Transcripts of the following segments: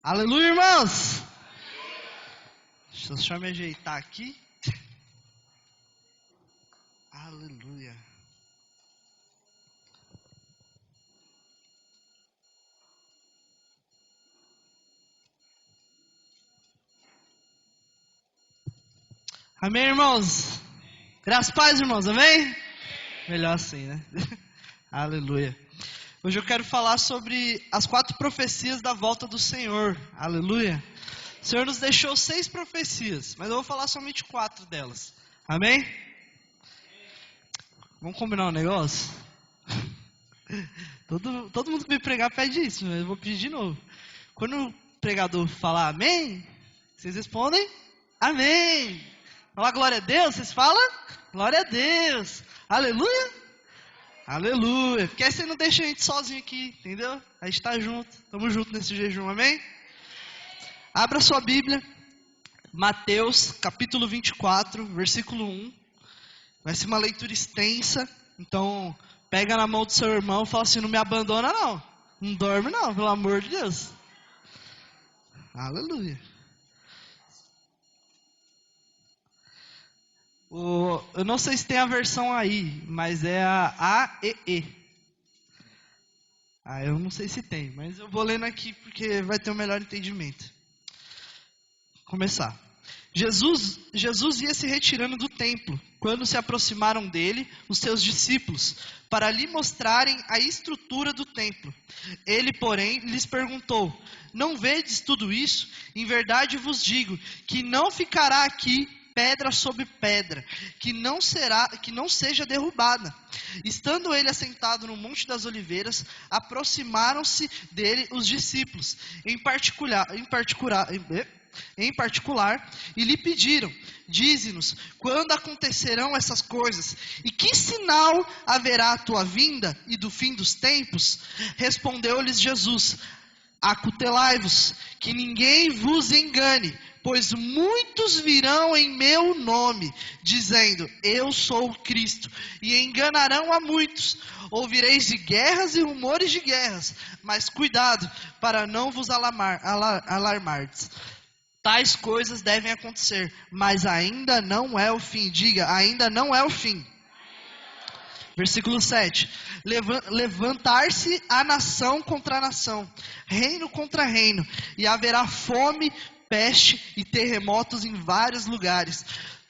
Aleluia, irmãos! Deixa eu só me ajeitar aqui. Aleluia. Amém, irmãos? Graças a paz, irmãos, amém? Melhor assim, né? Aleluia. Hoje eu quero falar sobre as 4 profecias da volta do Senhor. Aleluia. O Senhor nos deixou 6 profecias, mas eu vou falar somente 4 delas. Amém? Vamos combinar um negócio? Todo mundo que me pregar pede isso, mas eu vou pedir de novo. Quando o pregador falar amém, vocês respondem amém. Falar glória a Deus, vocês falam glória a Deus. Aleluia. Aleluia. Porque aí você não deixa a gente sozinho aqui, entendeu? A gente está junto, estamos juntos nesse jejum, amém? Abra sua Bíblia, Mateus capítulo 24, versículo 1. Vai ser uma leitura extensa, então pega na mão do seu irmão e fala assim, não me abandona não. Não dorme não, pelo amor de Deus. Aleluia. Eu não sei se tem a versão aí, mas é a AEE. Eu não sei se tem, mas eu vou lendo aqui porque vai ter um melhor entendimento. Começar. Jesus ia se retirando do templo, quando se aproximaram dele os seus discípulos, para lhe mostrarem a estrutura do templo. Ele, porém, lhes perguntou, não vedes tudo isso? Em verdade vos digo, que não ficará aqui pedra sobre pedra, que não seja derrubada. Estando ele assentado no Monte das Oliveiras, aproximaram-se dele os discípulos, em particular, e lhe pediram, dize-nos, quando acontecerão essas coisas? E que sinal haverá a tua vinda e do fim dos tempos? Respondeu-lhes Jesus, acutelai-vos, que ninguém vos engane, pois muitos virão em meu nome, dizendo, eu sou o Cristo, e enganarão a muitos. Ouvireis de guerras e rumores de guerras, mas cuidado, para não vos alarmardes. Tais coisas devem acontecer, mas ainda não é o fim. Diga, ainda não é o fim. Versículo 7. Levantar-se a nação contra a nação, reino contra reino, e haverá fome, peste e terremotos em vários lugares.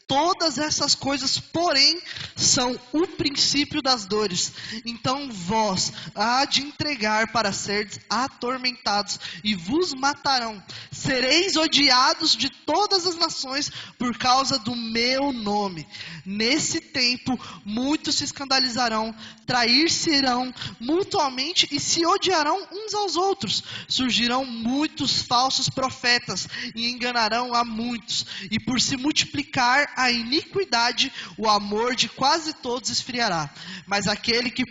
Todas essas coisas, porém, são o princípio das dores. Então vós há de entregar para seres atormentados, e vos matarão. Sereis odiados de todas as nações por causa do meu nome. Nesse tempo, muitos se escandalizarão, trair-se-ão mutuamente e se odiarão uns aos outros. Surgirão muitos falsos profetas e enganarão a muitos. E por se multiplicar a iniquidade, o amor de quase todos esfriará. Mas aquele que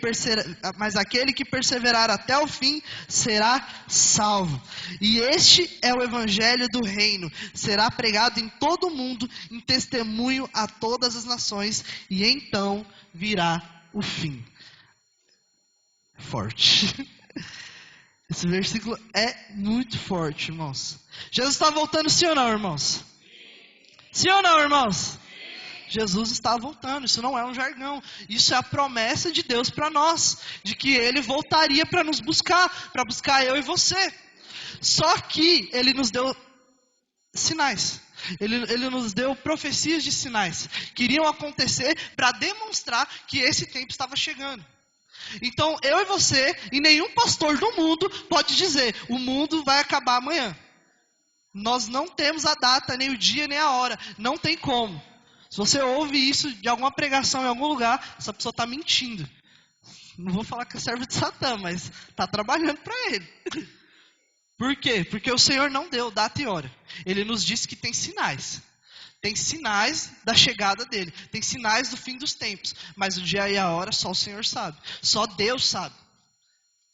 perseverar até o fim será salvo. E este é o evangelho do reino. Será pregado em todo o mundo, em testemunho a todas as nações, e então virá o fim. Forte. Esse versículo é muito forte, irmãos. Jesus está voltando, sim ou não, irmãos? Sim ou não, irmãos? Jesus está voltando, isso não é um jargão, isso é a promessa de Deus para nós, de que Ele voltaria para nos buscar, para buscar eu e você. Só que Ele nos deu sinais, Ele nos deu profecias de sinais, que iriam acontecer para demonstrar que esse tempo estava chegando. Então eu e você, e nenhum pastor do mundo pode dizer, o mundo vai acabar amanhã. Nós não temos a data, nem o dia, nem a hora, não tem como. Se você ouve isso de alguma pregação em algum lugar, essa pessoa está mentindo. Não vou falar que é servo de Satã, mas está trabalhando para ele. Por quê? Porque o Senhor não deu data e hora. Ele nos disse que tem sinais. Tem sinais da chegada dele. Tem sinais do fim dos tempos. Mas o dia e a hora só o Senhor sabe. Só Deus sabe.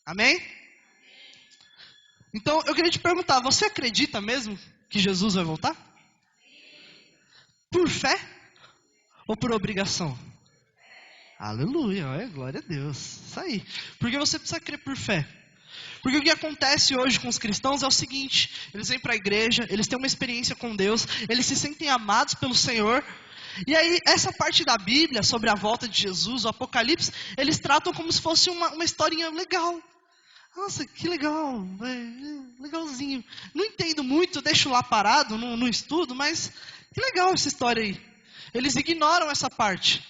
Amém? Então eu queria te perguntar, você acredita mesmo que Jesus vai voltar? Por fé? Ou por obrigação? Aleluia, glória a Deus. Isso aí. Porque você precisa crer por fé. Porque o que acontece hoje com os cristãos é o seguinte: eles vêm para a igreja, eles têm uma experiência com Deus, eles se sentem amados pelo Senhor. E aí, essa parte da Bíblia, sobre a volta de Jesus, o Apocalipse, eles tratam como se fosse uma historinha legal. Nossa, que legal, legalzinho. Não entendo muito, deixo lá parado no estudo, mas que legal essa história aí. Eles ignoram essa parte,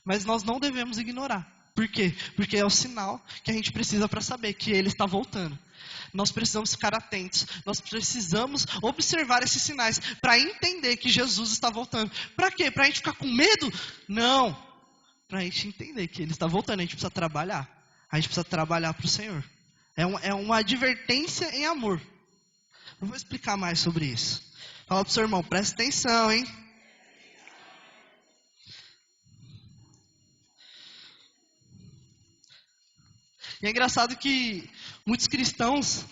mas nós não devemos ignorar. Por quê? Porque é o sinal que a gente precisa para saber que Ele está voltando. Nós precisamos ficar atentos, nós precisamos observar esses sinais para entender que Jesus está voltando. Para quê? Para a gente ficar com medo? Não, para a gente entender que Ele está voltando, a gente precisa trabalhar. A gente precisa trabalhar para o Senhor. É uma advertência em amor. Eu vou explicar mais sobre isso. Fala para o seu irmão, presta atenção, hein? E é engraçado que muitos cristãos,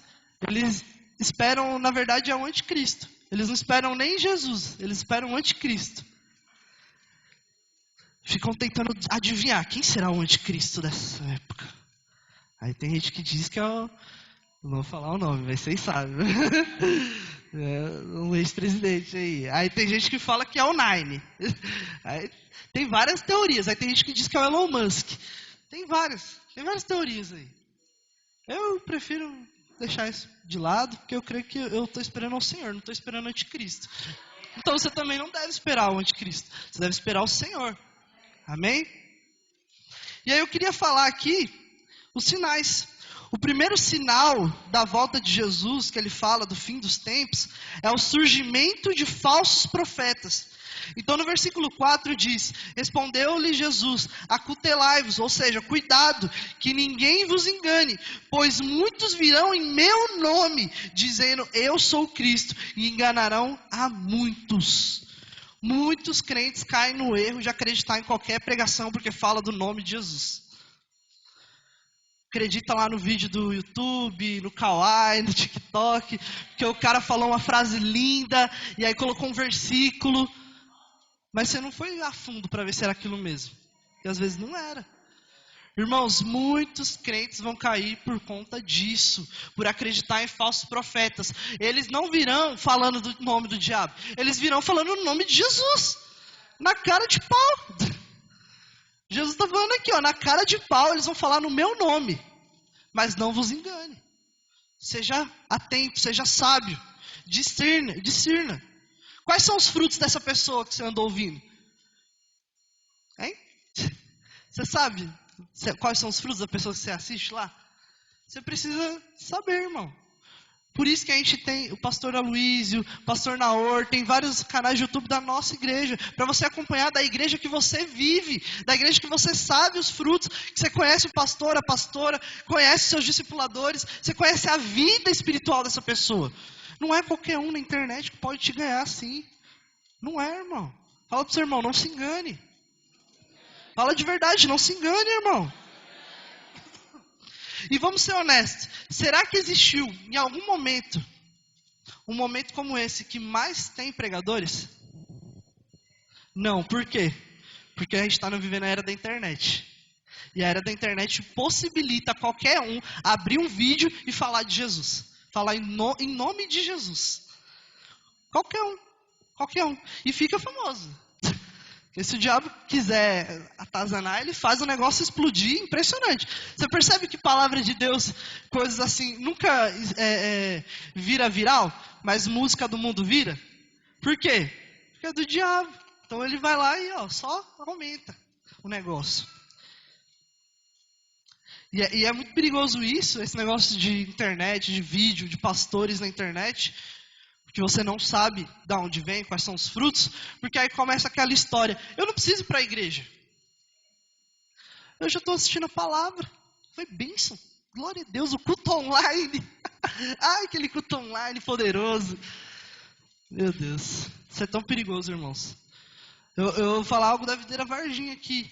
eles esperam, na verdade, é o anticristo. Eles não esperam nem Jesus, eles esperam o anticristo. Ficam tentando adivinhar quem será o anticristo dessa época. Aí tem gente que diz que é o... Não vou falar o nome, mas vocês sabem. Um ex-presidente aí. Aí tem gente que fala que é o Nine. Aí tem várias teorias. Aí tem gente que diz que é o Elon Musk. Tem várias teorias aí. Eu prefiro deixar isso de lado, porque eu creio que eu estou esperando o Senhor, não estou esperando o anticristo. Então você também não deve esperar o anticristo. Você deve esperar o Senhor. Amém? E aí eu queria falar aqui os sinais. O primeiro sinal da volta de Jesus, que ele fala do fim dos tempos, é o surgimento de falsos profetas. Então no versículo 4 diz: respondeu-lhe Jesus, acutelai-vos, ou seja, cuidado, que ninguém vos engane, pois muitos virão em meu nome, dizendo eu sou o Cristo, e enganarão a muitos. Muitos crentes caem no erro de acreditar em qualquer pregação, porque fala do nome de Jesus. Acredita lá no vídeo do YouTube, no Kawaii, no TikTok, que o cara falou uma frase linda, e aí colocou um versículo, mas você não foi a fundo para ver se era aquilo mesmo. E às vezes não era. Irmãos, muitos crentes vão cair por conta disso, por acreditar em falsos profetas. Eles não virão falando do nome do diabo, eles virão falando o nome de Jesus, na cara de pau. Jesus está falando aqui, ó, na cara de pau, eles vão falar no meu nome. Mas não vos engane. Seja atento, seja sábio. Discirna. Quais são os frutos dessa pessoa que você andou ouvindo? Hein? Você sabe quais são os frutos da pessoa que você assiste lá? Você precisa saber, irmão. Por isso que a gente tem o pastor Aloysio, o pastor Naor, tem vários canais de YouTube da nossa igreja, para você acompanhar da igreja que você vive, da igreja que você sabe os frutos, que você conhece o pastor, a pastora, conhece seus discipuladores, você conhece a vida espiritual dessa pessoa. Não é qualquer um na internet que pode te ganhar assim. Não é, irmão. Fala pro seu irmão, não se engane. Fala de verdade, não se engane, irmão. E vamos ser honestos, será que existiu em algum momento, um momento como esse, que mais tem pregadores? Não, por quê? Porque a gente está vivendo a era da internet. E a era da internet possibilita qualquer um abrir um vídeo e falar de Jesus. Falar em nome de Jesus. Qualquer um. E fica famoso. Porque se o diabo quiser atazanar, ele faz o negócio explodir, impressionante. Você percebe que palavra de Deus, coisas assim, nunca vira viral, mas música do mundo vira? Por quê? Porque é do diabo. Então ele vai lá e só aumenta o negócio. E é muito perigoso isso, esse negócio de internet, de vídeo, de pastores na internet, que você não sabe de onde vem, quais são os frutos, porque aí começa aquela história, eu não preciso ir para a igreja. Eu já estou assistindo a palavra, foi bênção, glória a Deus, o culto online. Ai, aquele culto online poderoso. Meu Deus, isso é tão perigoso, irmãos. Eu vou falar algo da Videira Varginha aqui,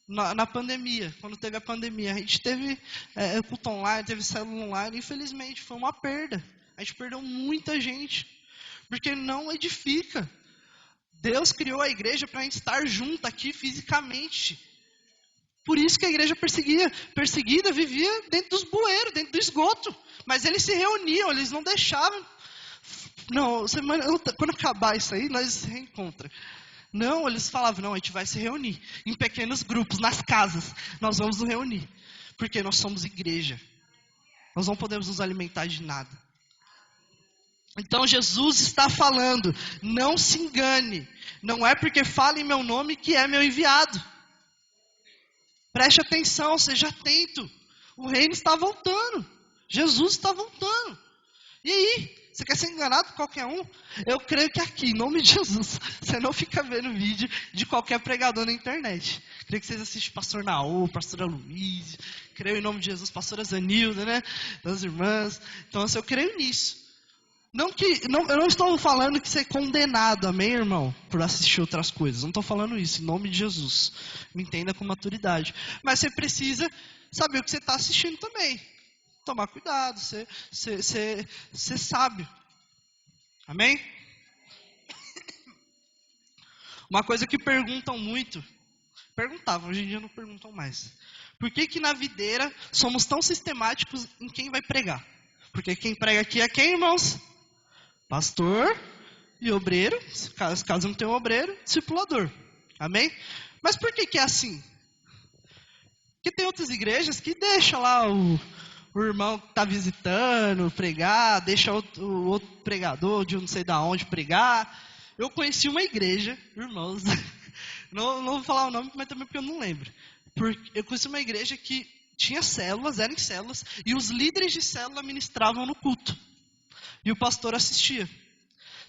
na pandemia, quando teve a pandemia. A gente teve culto online, teve célula online, infelizmente foi uma perda. A gente perdeu muita gente. Porque não edifica. Deus criou a igreja para a gente estar junto aqui fisicamente. Por isso que a igreja perseguida vivia dentro dos bueiros, dentro do esgoto. Mas eles se reuniam, eles não deixavam. Não, quando acabar isso aí, nós se reencontramos. Não, eles falavam, não, a gente vai se reunir em pequenos grupos, nas casas. Nós vamos nos reunir, porque nós somos igreja. Nós não podemos nos alimentar de nada. Então Jesus está falando, não se engane. Não é porque fala em meu nome que é meu enviado. Preste atenção, seja atento. O reino está voltando. Jesus está voltando. E aí? Você quer ser enganado por qualquer um? Eu creio que aqui, em nome de Jesus, você não fica vendo vídeo de qualquer pregador na internet. Creio que vocês assistem Pastor Naô, Pastora Luiz, creio em nome de Jesus, Pastora Zanilda, né? Das irmãs. Então, assim, eu creio nisso. Eu não estou falando que você é condenado, amém, irmão? Por assistir outras coisas. Não estou falando isso, em nome de Jesus. Me entenda com maturidade. Mas você precisa saber o que você está assistindo também. Tomar cuidado, ser sábio. Amém? Uma coisa que perguntavam, hoje em dia não perguntam mais. Por que na videira somos tão sistemáticos em quem vai pregar? Porque quem prega aqui é quem, irmãos? Pastor e obreiro, caso não tenha um obreiro, discipulador. Amém? Mas por que é assim? Porque tem outras igrejas que deixam lá o irmão que está visitando pregar, deixa o outro pregador de não sei de onde pregar. Eu conheci uma igreja, irmãos, não vou falar o nome, mas também porque eu não lembro. Eu conheci uma igreja que tinha células, eram células, e os líderes de célula ministravam no culto. E o pastor assistia.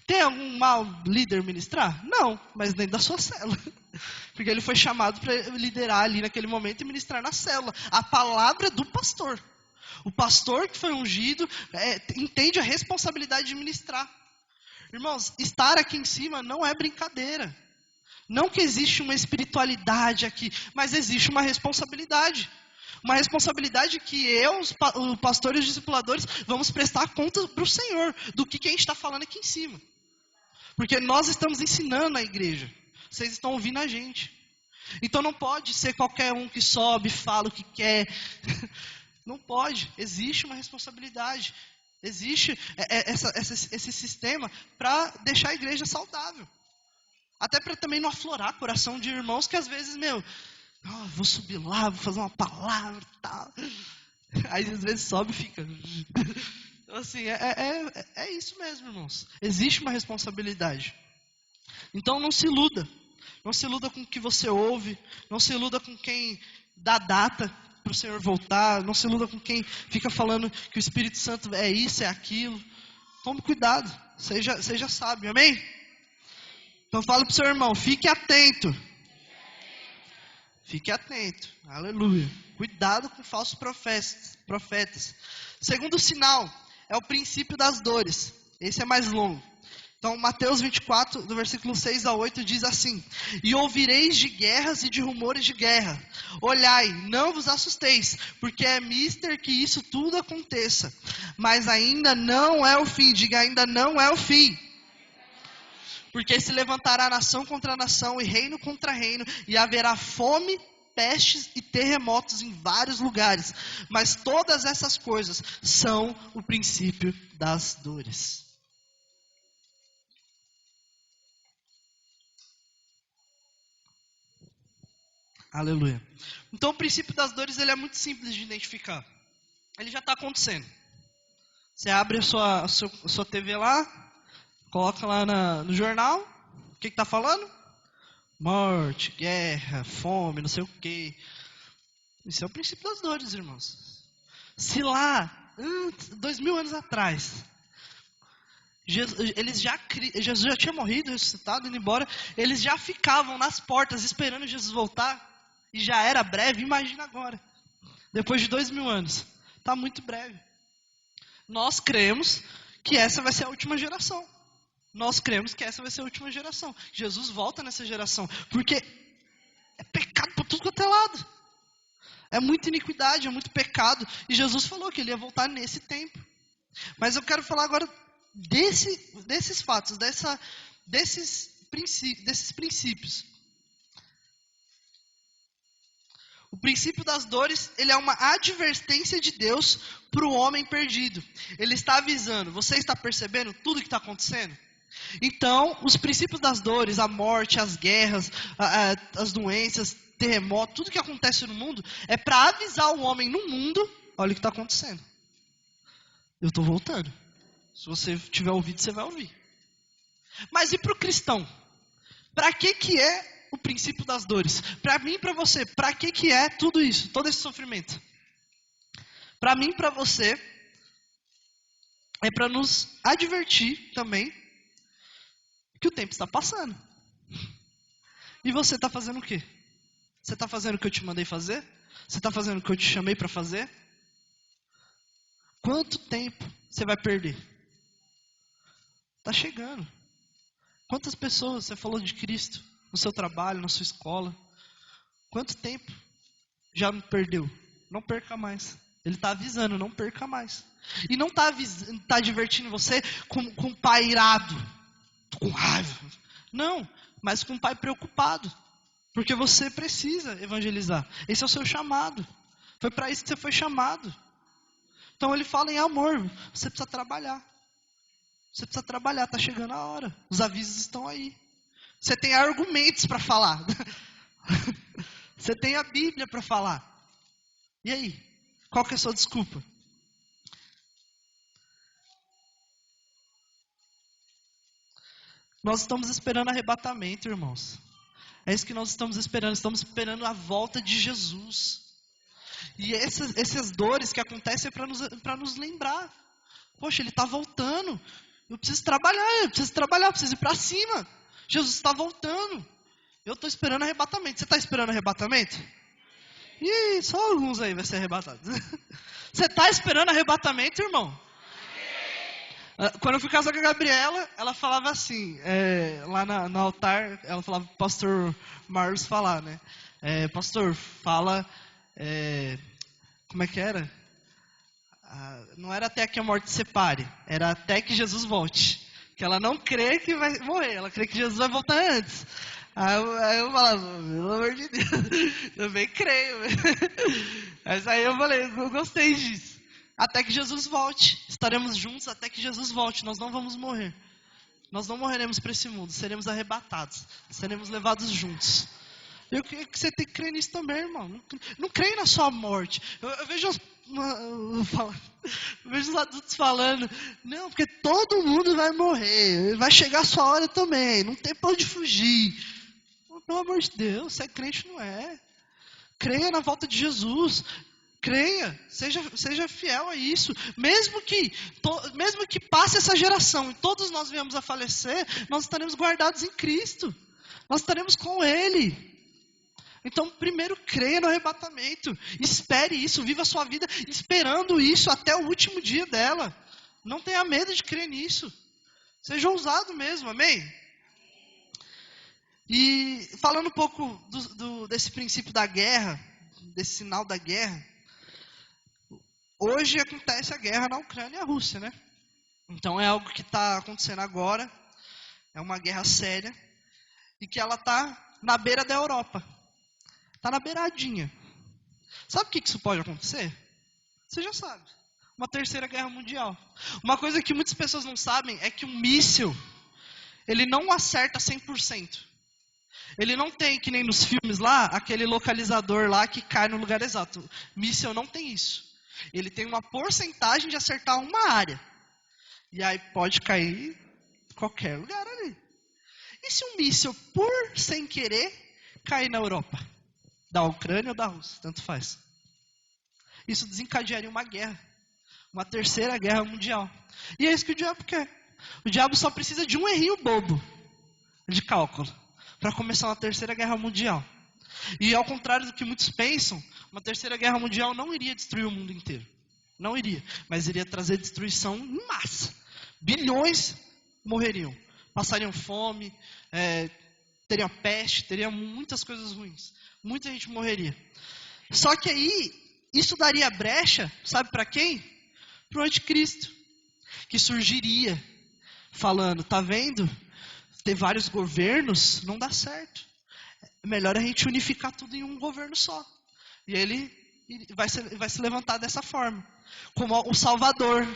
Tem algum mau líder ministrar? Não, mas dentro da sua célula. Porque ele foi chamado para liderar ali naquele momento e ministrar na célula. A palavra do pastor. O pastor que foi ungido entende a responsabilidade de ministrar. Irmãos, estar aqui em cima não é brincadeira. Não que existe uma espiritualidade aqui, mas existe uma responsabilidade. Uma responsabilidade que o pastor e os discipuladores, vamos prestar conta para o Senhor do que a gente está falando aqui em cima. Porque nós estamos ensinando a igreja. Vocês estão ouvindo a gente. Então não pode ser qualquer um que sobe, fala o que quer. Não pode. Existe uma responsabilidade. Existe esse sistema para deixar a igreja saudável. Até para também não aflorar coração de irmãos que às vezes, vou subir lá, vou fazer uma palavra e tal. Aí às vezes sobe e fica. Então assim, é isso mesmo, irmãos. Existe uma responsabilidade. Então não se iluda. Não se iluda com o que você ouve. Não se iluda com quem dá data para o Senhor voltar. Não se iluda com quem fica falando que o Espírito Santo é isso, é aquilo. Tome cuidado. Seja sábio, amém? Então fala para o seu irmão, fique atento. Fique atento, aleluia. Cuidado com falsos profetas. Segundo sinal, é o princípio das dores. Esse é mais longo. Então, Mateus 24, do versículo 6 a 8, diz assim: E ouvireis de guerras e de rumores de guerra. Olhai, não vos assusteis, porque é mister que isso tudo aconteça. Mas ainda não é o fim. Diga, ainda não é o fim. Porque se levantará nação contra nação e reino contra reino, e haverá fome, pestes e terremotos em vários lugares. Mas todas essas coisas são o princípio das dores. Aleluia. Então o princípio das dores ele é muito simples de identificar. Ele já está acontecendo. Você abre a sua TV lá, coloca lá no jornal, o que está falando? Morte, guerra, fome, não sei o quê. Isso é o princípio das dores, irmãos. Se lá, 2000 anos atrás, Jesus já tinha morrido, ressuscitado, indo embora, eles já ficavam nas portas esperando Jesus voltar, e já era breve, imagina agora, depois de 2000 anos, está muito breve. Nós cremos que essa vai ser a última geração. Nós cremos que essa vai ser a última geração. Jesus volta nessa geração, porque é pecado por tudo quanto é lado. É muita iniquidade, é muito pecado, e Jesus falou que ele ia voltar nesse tempo. Mas eu quero falar agora desses fatos, desses princípios. O princípio das dores, ele é uma advertência de Deus para o homem perdido. Ele está avisando, você está percebendo tudo que está acontecendo? Então, os princípios das dores, a morte, as guerras, as doenças, terremoto, tudo que acontece no mundo, é para avisar o homem no mundo, olha o que está acontecendo. Eu estou voltando. Se você tiver ouvido, você vai ouvir. Mas e para o cristão? Para que é o princípio das dores? Para mim e para você, para que é tudo isso, todo esse sofrimento? Para mim e para você, é para nos advertir também que o tempo está passando. E você está fazendo o quê? Você está fazendo o que eu te mandei fazer? Você está fazendo o que eu te chamei para fazer? Quanto tempo você vai perder? Está chegando. Quantas pessoas você falou de Cristo no seu trabalho, na sua escola? Quanto tempo já me perdeu? Não perca mais. Ele está avisando, não perca mais. E não está divertindo você com um pai irado, com raiva. Não, mas com um pai preocupado. Porque você precisa evangelizar. Esse é o seu chamado. Foi para isso que você foi chamado. Então ele fala em amor. Você precisa trabalhar. Você precisa trabalhar, está chegando a hora. Os avisos estão aí. Você tem argumentos para falar. Você tem a Bíblia para falar. E aí? Qual que é a sua desculpa? Nós estamos esperando arrebatamento, irmãos. É isso que nós estamos esperando. Estamos esperando a volta de Jesus. E essas dores que acontecem é para nos lembrar. Poxa, ele está voltando. Eu preciso trabalhar, eu preciso ir para cima. Jesus está voltando. Eu estou esperando arrebatamento. Você está esperando arrebatamento? Ih, só alguns aí vai ser arrebatados. Você está esperando arrebatamento, irmão? Quando eu fui casar com a Gabriela, ela falava assim, lá no altar, ela falava para o pastor Marlos falar, né? Pastor, fala, como é que era? Não era até que a morte separe, era até que Jesus volte. Que ela não crê que vai morrer, ela crê que Jesus vai voltar antes. Aí eu falava, pelo amor de Deus, eu bem creio. Mas aí eu falei, eu gostei disso. Até que Jesus volte, estaremos juntos até que Jesus volte, nós não vamos morrer. Nós não morreremos para esse mundo, seremos arrebatados, seremos levados juntos. Eu creio que você tem que crer nisso também, irmão. Não creio na sua morte. Eu vejo os adultos falando, não, porque todo mundo vai morrer, vai chegar a sua hora também, não tem pra onde fugir. Pelo amor de Deus, você é crente, não é? Creia na volta de Jesus. Creia, seja fiel a isso. Mesmo que passe essa geração e todos nós viemos a falecer, nós estaremos guardados em Cristo. Nós estaremos com Ele. Então, primeiro, creia no arrebatamento. Espere isso, viva a sua vida esperando isso até o último dia dela. Não tenha medo de crer nisso. Seja ousado mesmo, amém? E falando um pouco desse princípio da guerra, desse sinal da guerra. Hoje acontece a guerra na Ucrânia e a Rússia, né? Então é algo que está acontecendo agora. É uma guerra séria. E que ela está na beira da Europa. Está na beiradinha. Sabe o que isso pode acontecer? Você já sabe. Uma terceira guerra mundial. Uma coisa que muitas pessoas não sabem é que um míssil, ele não acerta 100%. Ele não tem, que nem nos filmes lá, aquele localizador lá que cai no lugar exato. Míssil não tem isso. Ele tem uma porcentagem de acertar uma área. E aí pode cair em qualquer lugar ali. E se um míssil, por sem querer, cair na Europa? Da Ucrânia ou da Rússia, tanto faz. Isso desencadearia uma guerra. Uma terceira guerra mundial. E é isso que o diabo quer. O diabo só precisa de um errinho bobo de cálculo para começar uma terceira guerra mundial. E ao contrário do que muitos pensam, uma terceira guerra mundial não iria destruir o mundo inteiro. Não iria. Mas iria trazer destruição em massa. Bilhões morreriam. Passariam fome, teriam peste, teriam muitas coisas ruins. Muita gente morreria. Só que aí, isso daria brecha, sabe para quem? Para o anticristo. Que surgiria falando, tá vendo? Ter vários governos não dá certo. É melhor a gente unificar tudo em um governo só. E ele vai se levantar dessa forma, como o Salvador,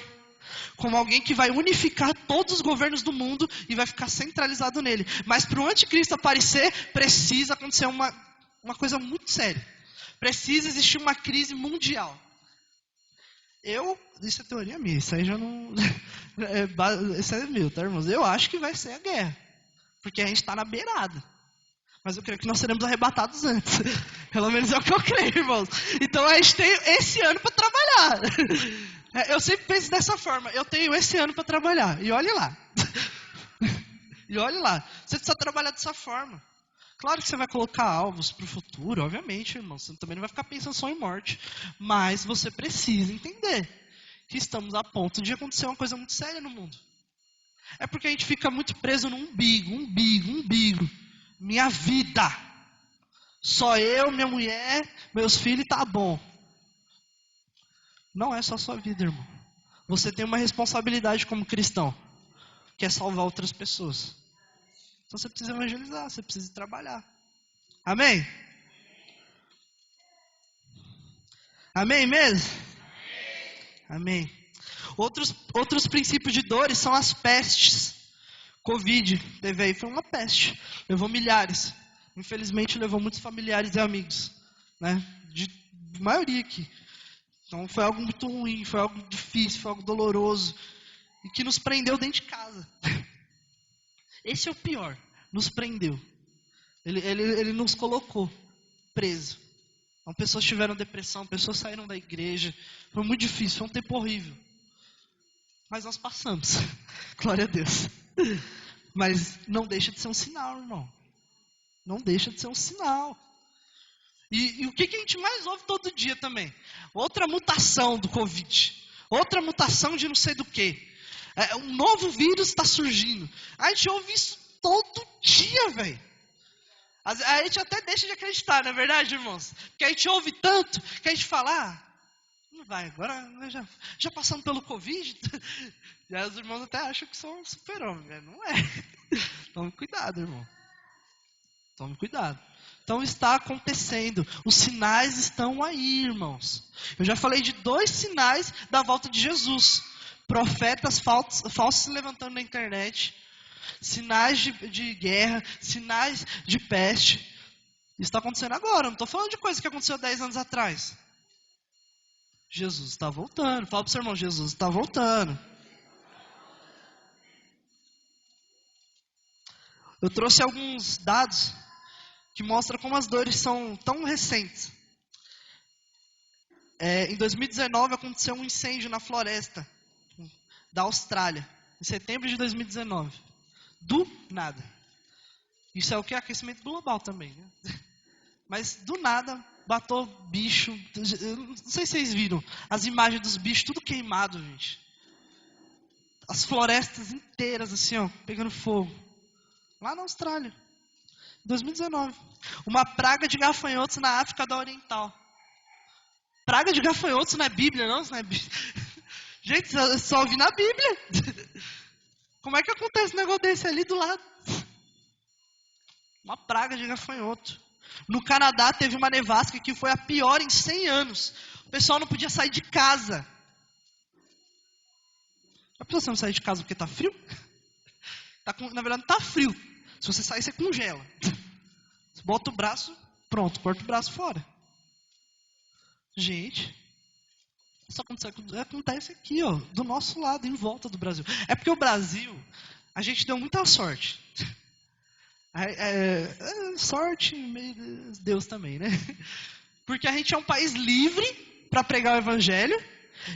como alguém que vai unificar todos os governos do mundo e vai ficar centralizado nele. Mas para o anticristo aparecer, precisa acontecer uma coisa muito séria. Precisa existir uma crise mundial. Isso é teoria minha, isso aí já não... isso é meu, tá, irmãos? Eu acho que vai ser a guerra, porque a gente está na beirada. Mas eu creio que nós seremos arrebatados antes. Pelo menos é o que eu creio, irmãos. Então a gente tem esse ano para trabalhar. Eu sempre penso dessa forma. Eu tenho esse ano para trabalhar. E olhe lá. E olhe lá. Você precisa trabalhar dessa forma. Claro que você vai colocar alvos para o futuro, obviamente, irmão. Você também não vai ficar pensando só em morte. Mas você precisa entender que estamos a ponto de acontecer uma coisa muito séria no mundo. É porque a gente fica muito preso no umbigo. Minha vida. Só eu, minha mulher, meus filhos, tá bom. Não é só a sua vida, irmão. Você tem uma responsabilidade como cristão, que é salvar outras pessoas. Então você precisa evangelizar, você precisa trabalhar. Amém? Amém mesmo? Amém. Outros princípios de dores são as pestes. Covid, teve aí, foi uma peste. Levou milhares. Infelizmente levou muitos familiares e amigos. Né? De maioria aqui. Então foi algo muito ruim, foi algo difícil, foi algo doloroso. E que nos prendeu dentro de casa. Esse é o pior. Nos prendeu. Ele nos colocou preso. Então, pessoas tiveram depressão, pessoas saíram da igreja. Foi muito difícil, foi um tempo horrível. Mas nós passamos. Glória a Deus. Mas não deixa de ser um sinal, irmão. Não deixa de ser um sinal. E o que a gente mais ouve todo dia também? Outra mutação do Covid. Outra mutação de não sei do que. Um novo vírus está surgindo. A gente ouve isso todo dia, velho. A gente até deixa de acreditar, não é verdade, irmãos? Porque a gente ouve tanto que a gente fala, não vai, agora já passamos pelo Covid. E aí os irmãos até acham que são super-homens, né? Não é. Tome cuidado, irmão. Tome cuidado. Então está acontecendo. Os sinais estão aí, irmãos. Eu já falei de 2 sinais da volta de Jesus. Profetas falsos se levantando na internet. Sinais de guerra. Sinais de peste. Isso está acontecendo agora. Eu não estou falando de coisa que aconteceu 10 anos atrás. Jesus está voltando. Fala para o seu irmão, Jesus está voltando. Eu trouxe alguns dados que mostram como as dores são tão recentes. Em 2019 aconteceu um incêndio na floresta da Austrália, em setembro de 2019. Do nada. Isso é o que? Aquecimento global também, né? Mas do nada, batou bicho. Eu não sei se vocês viram as imagens dos bichos, tudo queimado, gente. As florestas inteiras assim, ó, pegando fogo. Lá na Austrália. 2019. Uma praga de gafanhotos na África da Oriental. Praga de gafanhotos não é Bíblia, não? Isso não é Bíblia. Gente, eu só ouvi na Bíblia. Como é que acontece um negócio desse ali do lado? Uma praga de gafanhoto. No Canadá teve uma nevasca que foi a pior em 100 anos. O pessoal não podia sair de casa. A pessoa não sair de casa porque está frio? Na verdade não está frio. Se você sair, você congela. Você bota o braço, pronto, corta o braço fora. Gente, isso acontece aqui, ó, do nosso lado, em volta do Brasil. É porque o Brasil, a gente deu muita sorte. Sorte, meio de Deus também, né? Porque a gente é um país livre para pregar o evangelho.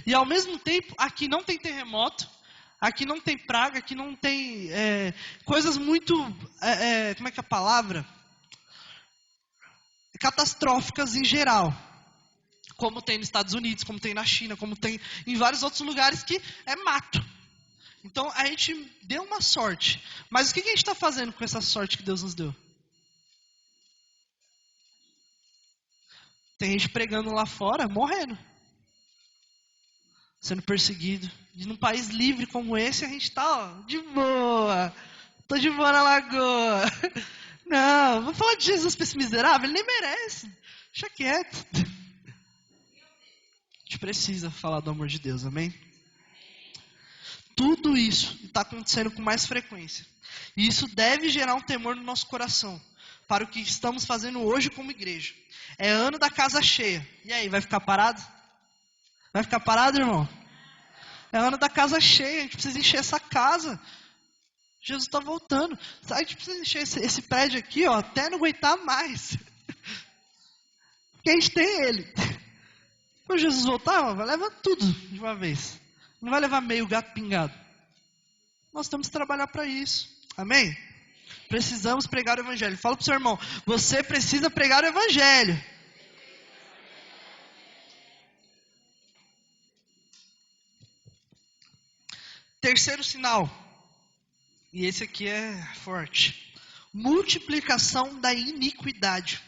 E ao mesmo tempo, aqui não tem terremoto. Aqui não tem praga, aqui não tem coisas muito, como é que é a palavra? Catastróficas em geral. Como tem nos Estados Unidos, como tem na China, como tem em vários outros lugares que é mato. Então a gente deu uma sorte. Mas o que a gente está fazendo com essa sorte que Deus nos deu? Tem gente pregando lá fora, morrendo. Sendo perseguido. E num país livre como esse, a gente está de boa. Tô de boa na lagoa. Não, vou falar de Jesus para esse miserável, ele nem merece. Deixa quieto. gente precisa falar do amor de Deus, amém? Tudo isso está acontecendo com mais frequência. E isso deve gerar um temor no nosso coração para o que estamos fazendo hoje como igreja. É ano da casa cheia. E aí, vai ficar parado? Vai ficar parado, irmão? É ano da casa cheia, a gente precisa encher essa casa. Jesus está voltando. A gente precisa encher esse prédio aqui, ó, até não aguentar mais. Porque a gente tem ele. Quando Jesus voltar, ó, vai levar tudo de uma vez. Não vai levar meio gato pingado. Nós temos que trabalhar para isso. Amém? Precisamos pregar o evangelho. Fala para o seu irmão, você precisa pregar o evangelho. Terceiro sinal. E esse aqui é forte. Multiplicação da iniquidade.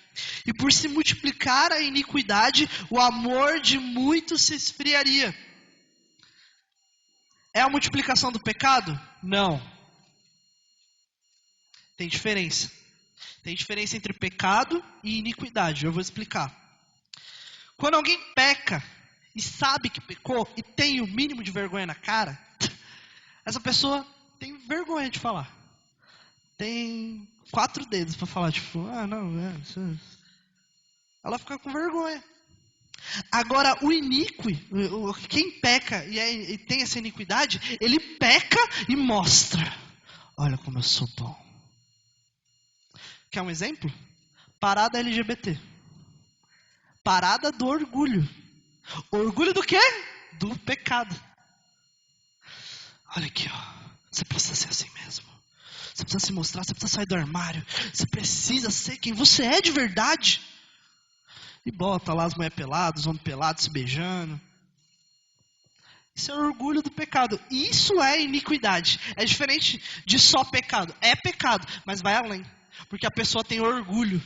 E por se multiplicar a iniquidade, o amor de muitos se esfriaria. É a multiplicação do pecado? Não. Tem diferença. Tem diferença entre pecado e iniquidade. Eu vou explicar. Quando alguém peca e sabe que pecou e tem o mínimo de vergonha na cara, essa pessoa tem vergonha de falar. Tem 4 dedos para falar, tipo, ela fica com vergonha. Agora, o iníquo, quem peca e tem essa iniquidade, ele peca e mostra. Olha como eu sou bom. Quer um exemplo? Parada LGBT. Parada do orgulho. Orgulho do quê? Do pecado. Olha aqui, ó. Você precisa ser assim mesmo. Você precisa se mostrar, você precisa sair do armário. Você precisa ser quem você é de verdade. E bota lá as mulheres peladas, os homens pelados se beijando. Isso é orgulho do pecado. Isso é iniquidade. É diferente de só pecado. É pecado, mas vai além. Porque a pessoa tem orgulho.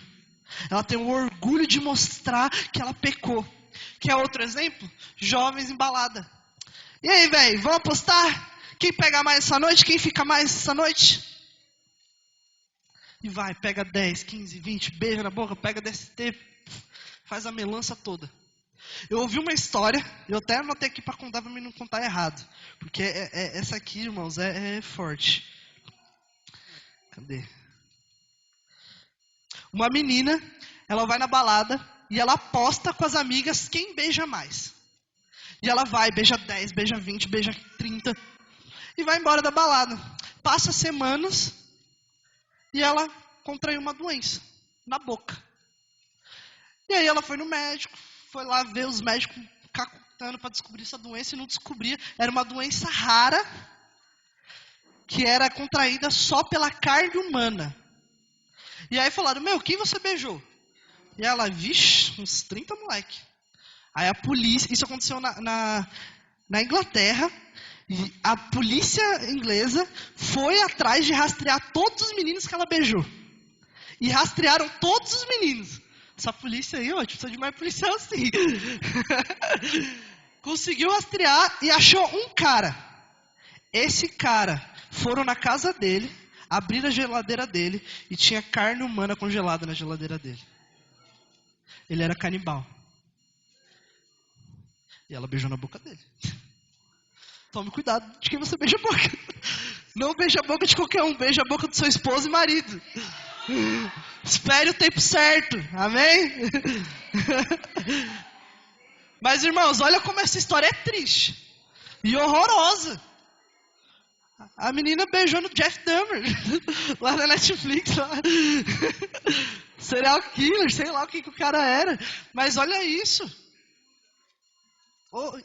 Ela tem o orgulho de mostrar que ela pecou. Quer outro exemplo? Jovens em balada. E aí, velho, vamos apostar? Quem pega mais essa noite? Quem fica mais essa noite? E vai, pega 10, 15, 20, beija na boca, pega DST, faz a melança toda. Eu ouvi uma história, eu até anotei aqui para contar, para mim não contar errado. Porque essa aqui, irmãos, é forte. Cadê? Uma menina, ela vai na balada e ela aposta com as amigas quem beija mais. E ela vai, beija 10, beija 20, beija 30 e vai embora da balada. Passa semanas e ela contraiu uma doença na boca. E aí ela foi no médico, foi lá ver os médicos cacutando para descobrir essa doença e não descobria. Era uma doença rara que era contraída só pela carne humana. E aí falaram, quem você beijou? E ela, vixe, uns 30 moleque. Aí a polícia, isso aconteceu na Inglaterra, e a polícia inglesa foi atrás de rastrear todos os meninos que ela beijou. E rastrearam todos os meninos. Essa polícia aí, ó, a gente precisa de mais policial assim. Conseguiu rastrear e achou um cara. Esse cara, foram na casa dele, abriram a geladeira dele e tinha carne humana congelada na geladeira dele. Ele era canibal. E ela beijou na boca dele. Tome cuidado de quem você beija a boca. Não beija a boca de qualquer um, beija a boca do seu esposo e marido. Espere o tempo certo, amém? Mas irmãos, olha como essa história é triste e horrorosa. A menina beijou no Jeff Dahmer, lá na Netflix. Lá. Serial killer, sei lá o que o cara era. Mas olha isso.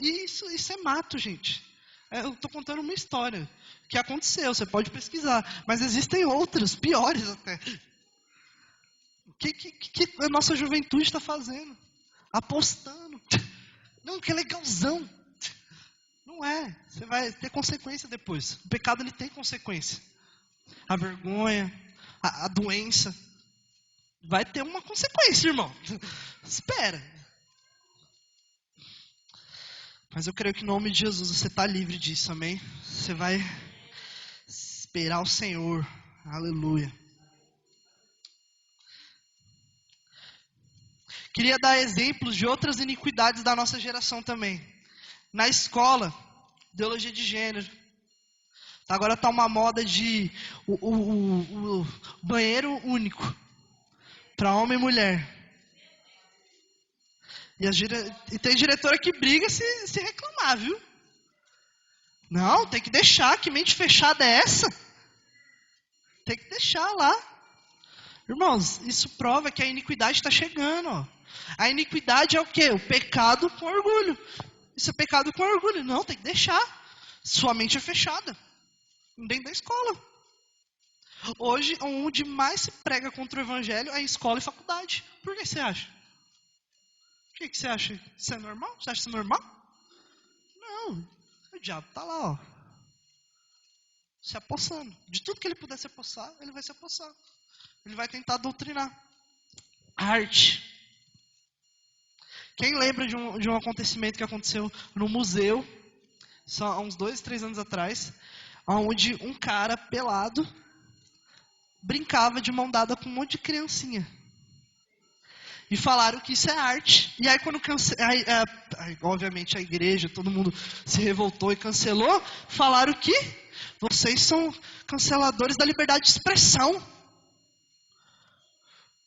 Isso é mato, gente. Eu estou contando uma história que aconteceu, você pode pesquisar. Mas existem outras, piores até. O que a nossa juventude está fazendo? Apostando. Não, que legalzão. Não é. Você vai ter consequência depois. O pecado ele tem consequência. A vergonha, a doença. Vai ter uma consequência, irmão. Espera. Mas eu creio que em nome de Jesus você está livre disso, amém? Você vai esperar o Senhor. Aleluia. Queria dar exemplos de outras iniquidades da nossa geração também. Na escola, ideologia de gênero. Agora está uma moda de o banheiro único para homem e mulher. E tem diretora que briga se reclamar, viu? Não, tem que deixar. Que mente fechada é essa? Tem que deixar lá. Irmãos, isso prova que a iniquidade está chegando. Ó. A iniquidade é o quê? O pecado com orgulho. Isso é pecado com orgulho. Não, tem que deixar. Sua mente é fechada. Dentro da escola. Hoje, onde mais se prega contra o evangelho é em escola e faculdade. Por que você acha? Por que você acha? Isso é normal? Você acha isso normal? Não. O diabo está lá, ó. Se apossando. De tudo que ele puder se apossar, ele vai se apossar. Ele vai tentar doutrinar. Arte. Quem lembra de um acontecimento que aconteceu no museu, só há uns 2, 3 anos atrás, onde um cara pelado brincava de mão dada com um monte de criancinha. E falaram que isso é arte. E aí quando obviamente a igreja, todo mundo se revoltou e cancelou, falaram que vocês são canceladores da liberdade de expressão.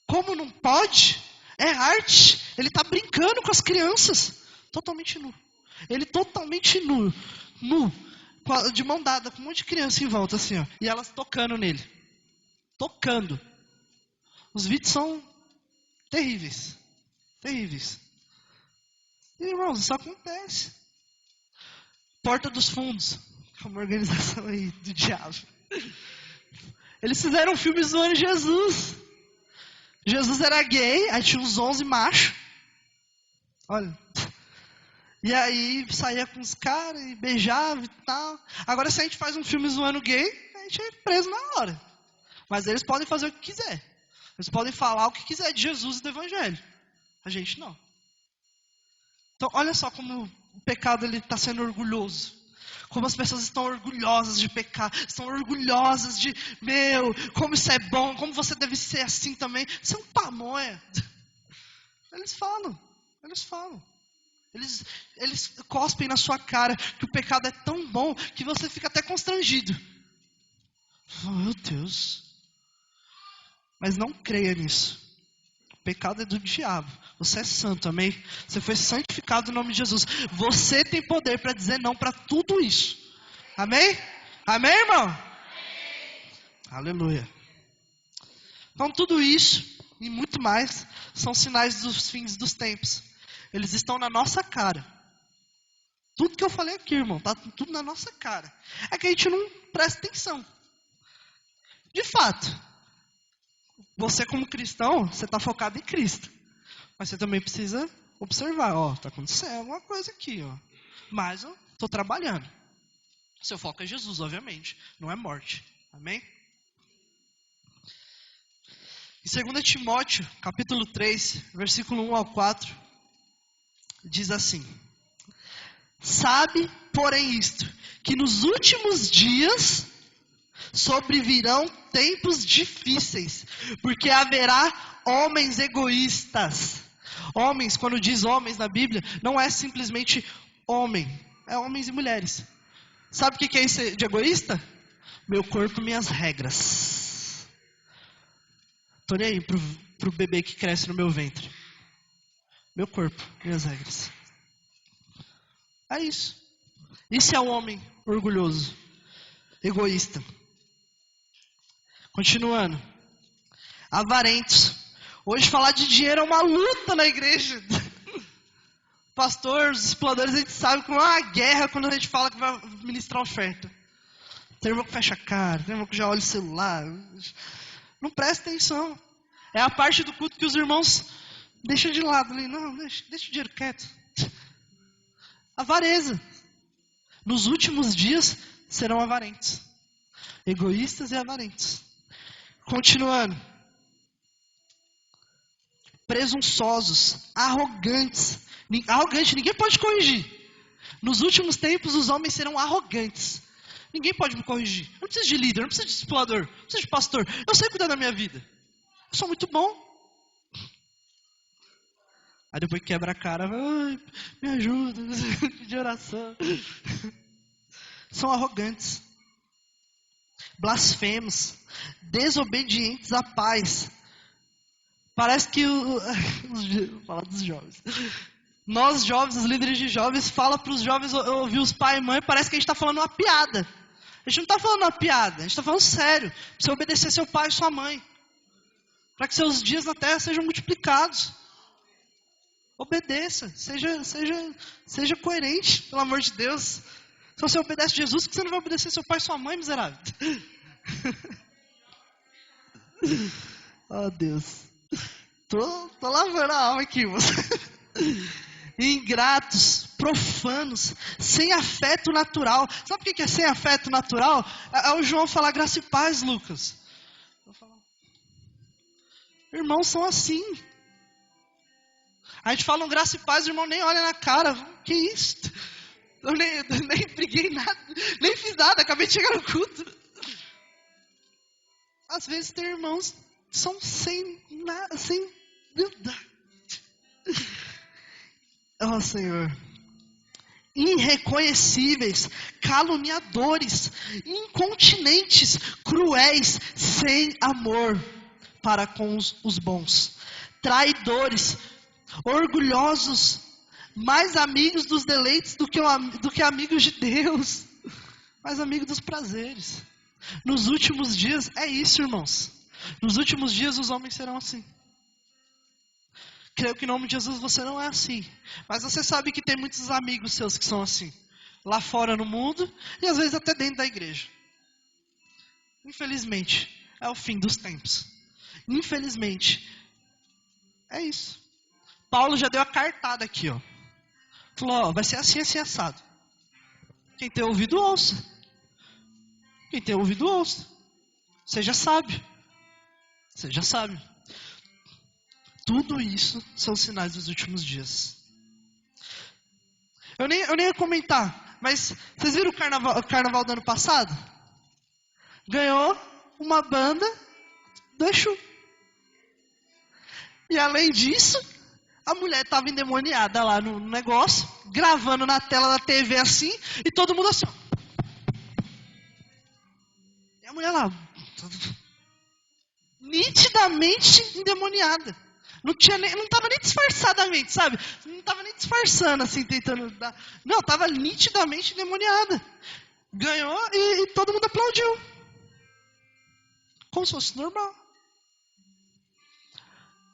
Como não pode? É arte. Ele está brincando com as crianças. Totalmente nu. Ele totalmente nu. De mão dada, com um monte de criança em volta, assim, ó. E elas tocando nele. Tocando. Os vídeos são terríveis. Terríveis. E, irmãos, isso acontece. Porta dos Fundos. Uma organização aí do diabo. Eles fizeram um filme zoando Jesus. Jesus era gay, aí tinha uns 11 machos. Olha. E aí saía com os caras e beijava e tal. Agora se a gente faz um filme zoando gay, a gente é preso na hora. Mas eles podem fazer o que quiser. Eles podem falar o que quiser de Jesus e do Evangelho. A gente não. Então olha só como o pecado está sendo orgulhoso. Como as pessoas estão orgulhosas de pecar. Estão orgulhosas de, como isso é bom. Como você deve ser assim também. Você é um pamonha. Eles falam. Eles cospem na sua cara que o pecado é tão bom que você fica até constrangido. Oh, meu Deus. Mas não creia nisso. O pecado é do diabo. Você é santo, amém? Você foi santificado no nome de Jesus. Você tem poder para dizer não para tudo isso. Amém? Amém, irmão? Amém. Aleluia. Então tudo isso e muito mais são sinais dos fins dos tempos. Eles estão na nossa cara. Tudo que eu falei aqui, irmão, tá tudo na nossa cara. É que a gente não presta atenção. De fato, você como cristão, você está focado em Cristo. Mas você também precisa observar, está acontecendo alguma coisa aqui, Mas eu estou trabalhando. Seu foco é Jesus, obviamente, não é morte. Amém? Em 2 Timóteo, capítulo 3, versículo 1 ao 4, diz assim: Sabe, porém isto, que nos últimos dias sobrevirão tempos difíceis, porque haverá homens egoístas. Homens, quando diz homens na Bíblia, não é simplesmente homem, é homens e mulheres. Sabe o que é isso de egoísta? Meu corpo, minhas regras. Tô nem aí pro bebê que cresce no meu ventre. Meu corpo, minhas regras. É isso. Isso é o homem orgulhoso, egoísta. Continuando. Avarentos. Hoje falar de dinheiro é uma luta na igreja. Pastor, os exploradores, a gente sabe que é uma guerra quando a gente fala que vai ministrar oferta. Tem irmão que fecha a cara, tem irmão que já olha o celular. Não presta atenção. É a parte do culto que os irmãos deixam de lado. Não, deixa o dinheiro quieto. Avareza. Nos últimos dias serão avarentos. Egoístas e avarentos. Continuando. Presunçosos, arrogantes. Arrogante, ninguém pode corrigir. Nos últimos tempos, os homens serão arrogantes. Ninguém pode me corrigir. Eu não preciso de líder, eu não preciso de discipulador, eu não preciso de pastor. Eu sei cuidar da minha vida. Eu sou muito bom. Aí depois que quebra a cara, ai, me ajuda, pedir oração. São arrogantes, blasfemos, desobedientes à paz. Parece que vou falar dos jovens. Nós jovens, os líderes de jovens, fala para os jovens ouvir os pai e mãe, parece que a gente está falando uma piada. A gente não está falando uma piada, a gente está falando sério. Pra você obedecer seu pai e sua mãe. Para que seus dias na terra sejam multiplicados. Obedeça, seja coerente, pelo amor de Deus. Se você obedece Jesus, por que você não vai obedecer seu pai e sua mãe, miserável? Oh, Deus. Tô lavando a alma aqui, moça. Ingratos, profanos, sem afeto natural. Sabe o que é sem afeto natural? É o João falar graça e paz, Lucas. Irmãos são assim. A gente fala um graça e paz, o irmão nem olha na cara. Que isso? Eu nem briguei nada, nem fiz nada, acabei de chegar no culto. Às vezes tem irmãos que são sem nada, sem verdade. Oh, Senhor. Irreconhecíveis, caluniadores, incontinentes, cruéis, sem amor para com os bons, traidores, orgulhosos, mais amigos dos deleites do que amigos de Deus, mais amigos dos prazeres. Nos últimos dias, é isso, irmãos. Nos últimos dias os homens serão assim. Creio que em nome de Jesus você não é assim. Mas você sabe que tem muitos amigos seus que são assim. Lá fora no mundo e às vezes até dentro da igreja. Infelizmente, é o fim dos tempos. Infelizmente, é isso. Paulo já deu a cartada aqui, ó. Falou, ó, vai ser assim, assim, assado. Quem tem ouvido, ouça. Quem tem ouvido, ouça. Seja sábio. Seja sábio. Tudo isso são sinais dos últimos dias. Eu nem ia comentar, mas vocês viram o carnaval do ano passado? Ganhou uma banda do Exu. E além disso, a mulher estava endemoniada lá no negócio, gravando na tela da TV assim, e todo mundo assim. E a mulher lá, nitidamente endemoniada. Não estava nem disfarçadamente, sabe? Não estava nem disfarçando assim, tentando dar. Não, estava nitidamente endemoniada. Ganhou e todo mundo aplaudiu. Como se fosse normal.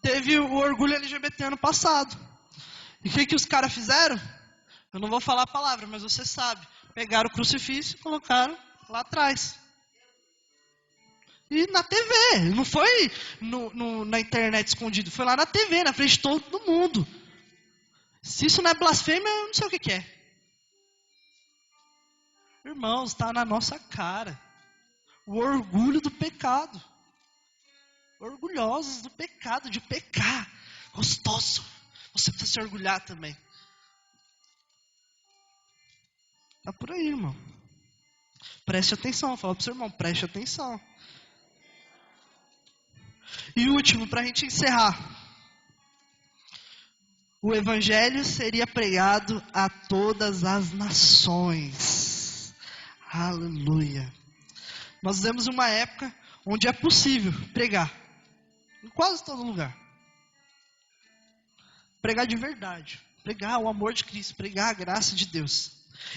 Teve o orgulho LGBT ano passado. E o que os caras fizeram? Eu não vou falar a palavra, mas você sabe. Pegaram o crucifixo e colocaram lá atrás. E na TV, não foi na internet escondido, foi lá na TV, na frente de todo mundo. Se isso não é blasfêmia, eu não sei o que é. Irmãos, está na nossa cara. O orgulho do pecado. Orgulhosos do pecado, de pecar. Gostoso. Você precisa se orgulhar também. Está por aí, irmão. Preste atenção, fala para o seu irmão, preste atenção. E último, para a gente encerrar. O evangelho seria pregado a todas as nações. Aleluia. Nós vivemos uma época onde é possível pregar. Em quase todo lugar. Pregar de verdade. Pregar o amor de Cristo. Pregar a graça de Deus.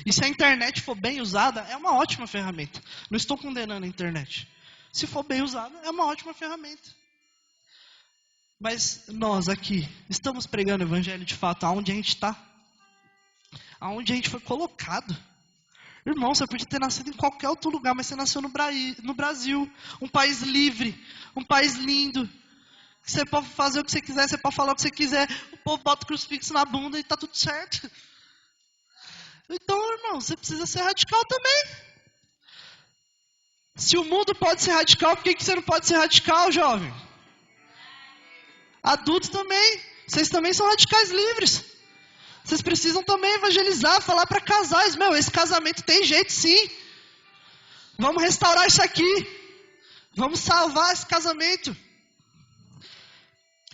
E se a internet for bem usada, é uma ótima ferramenta. Não estou condenando a internet. Se for bem usada, é uma ótima ferramenta. Mas nós aqui, estamos pregando o evangelho de fato aonde a gente está? Aonde a gente foi colocado? Irmão, você podia ter nascido em qualquer outro lugar, mas você nasceu no Brasil. Um país livre, um país lindo. Você pode fazer o que você quiser, você pode falar o que você quiser. O povo bota o crucifixo na bunda e está tudo certo. Então, irmão, você precisa ser radical também. Se o mundo pode ser radical, por que você não pode ser radical, jovem? Adultos também. Vocês também são radicais livres. Vocês precisam também evangelizar, falar para casais. Meu, esse casamento tem jeito sim. Vamos restaurar isso aqui. Vamos salvar esse casamento.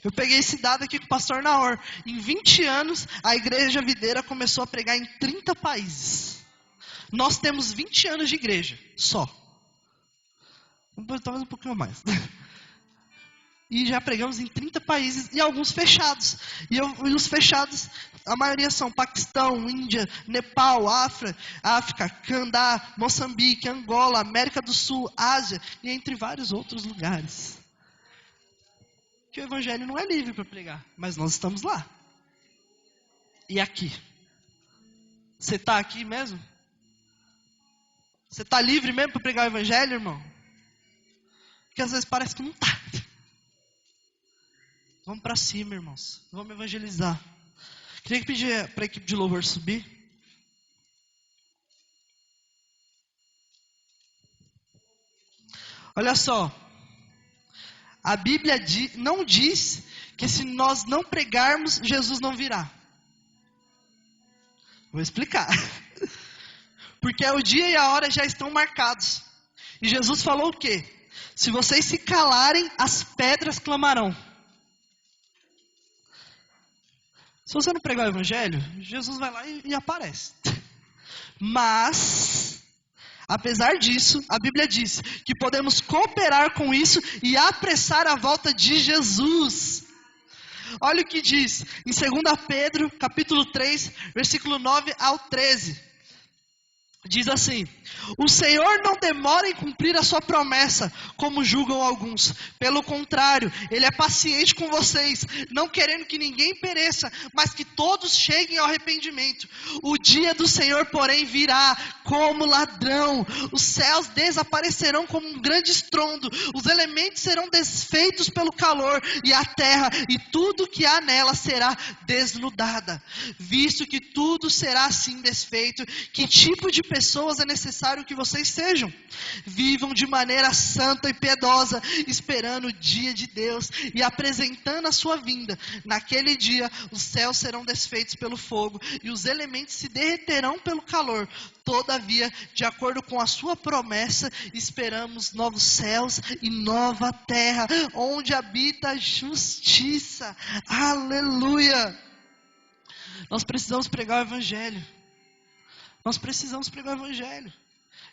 Eu peguei esse dado aqui com o pastor Naor. Em 20 anos, a Igreja Videira começou a pregar em 30 países. Nós temos 20 anos de igreja, só. Talvez um pouquinho mais. E já pregamos em 30 países e alguns fechados. E os fechados, a maioria são Paquistão, Índia, Nepal, África, Canadá, Moçambique, Angola, América do Sul, Ásia e entre vários outros lugares. Que o evangelho não é livre para pregar, mas nós estamos lá. E aqui? Você está aqui mesmo? Você está livre mesmo para pregar o evangelho, irmão? Porque às vezes parece que não está. Vamos para cima, irmãos. Vamos evangelizar. Queria pedir para a equipe de louvor subir. Olha só. A Bíblia não diz que se nós não pregarmos, Jesus não virá. Vou explicar. Porque o dia e a hora já estão marcados. E Jesus falou o quê? Se vocês se calarem, as pedras clamarão. Se você não pregar o evangelho, Jesus vai lá e aparece. Mas, apesar disso, a Bíblia diz que podemos cooperar com isso e apressar a volta de Jesus. Olha o que diz em 2 Pedro, capítulo 3, versículo 9 ao 13. Diz assim: o Senhor não demora em cumprir a sua promessa, como julgam alguns. Pelo contrário, Ele é paciente com vocês, não querendo que ninguém pereça, mas que todos cheguem ao arrependimento. O dia do Senhor, porém, virá como ladrão. Os céus desaparecerão como um grande estrondo. Os elementos serão desfeitos pelo calor, e a terra e tudo que há nela será desnudada. Visto que tudo será assim desfeito, que tipo de pessoas é necessário que vocês sejam? Vivam de maneira santa e piedosa, esperando o dia de Deus e apresentando a sua vinda. Naquele dia, os céus serão desfeitos pelo fogo e os elementos se derreterão pelo calor. Todavia, de acordo com a sua promessa, esperamos novos céus e nova terra, onde habita a justiça. Aleluia! Nós precisamos pregar o evangelho. Nós precisamos pregar o evangelho.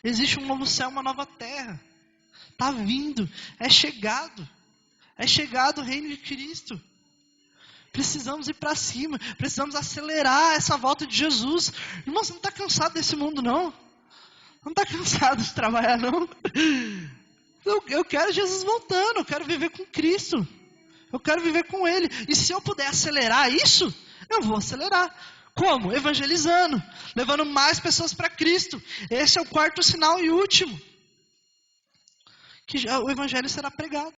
Existe um novo céu, uma nova terra. Está vindo, é chegado. É chegado o reino de Cristo. Precisamos ir para cima, precisamos acelerar essa volta de Jesus. Irmão, você não está cansado desse mundo, não? Não está cansado de trabalhar, não? Eu quero Jesus voltando, eu quero viver com Cristo. Eu quero viver com Ele. E se eu puder acelerar isso, eu vou acelerar. Como? Evangelizando, levando mais pessoas para Cristo. Esse é o quarto sinal e último. Que o evangelho será pregado.